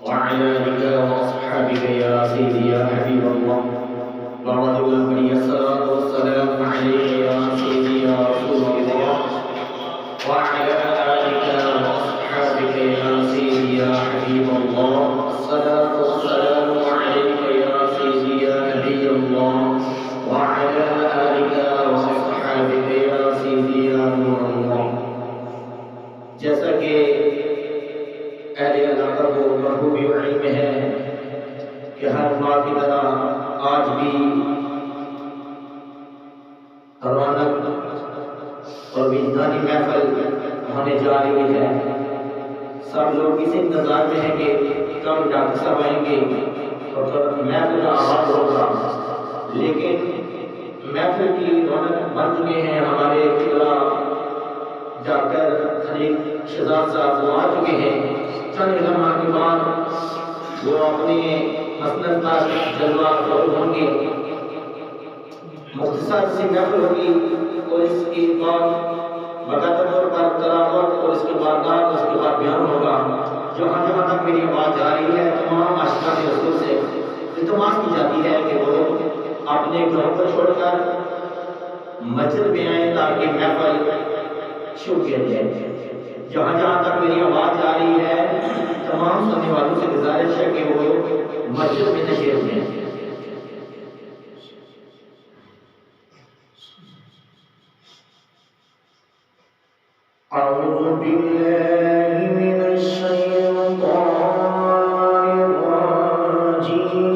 وعلى آلك وأصحابك يا سيدي يا حبيب الله بعد الأمر الصلاة والسلام عليك يا سيدي يا رسول الله وعلى آلك وأصحابك يا سيدي يا حبيب الله الصلاة والسلام عليك يا سيدي يا نبي الله وعلى آلك وأصحابك يا سيدي يا نور الله जैसा कि अहले इलाका को बखूबी इल्म है कि हर माह की तरह आज भी रौनक और विजदानी महफिल होने जा रही है। सब लोग इस इंतजार में हैं कि कब डॉक्टर साहब आएंगे और कब महफिल का आगाज होगा, लेकिन महफिल की रौनक बन चुके हैं। हमारे डॉक्टर खलील शहजाद साहब वो आ चुके हैं। चंद लम्हा के बाद वो अपने मसनद पर जलवा कबूल होंगे। मुख्तसर सी महफिल होगी और इसके बाद बाकायदा तौर पर तलावत और इसके बाद नात और उसके बाद बयान होगा। जहाँ जहाँ तक मेरी आवाज़ जा रही है तमाम आशिकान रसूल से इल्तिमास की जाती है कि वो अपने घरों को छोड़कर मस्जिद में आए ताकि महफिल शुरू किया जाए। जहाँ जहाँ तक मेरी आवाज़ आ रही है तमाम सुनने वालों से गुजारिश है कि वो मस्जिद में तशरीफ लें। अऊज़ु बिल्लाहि मिनश शैतानिर रजीम।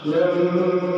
لم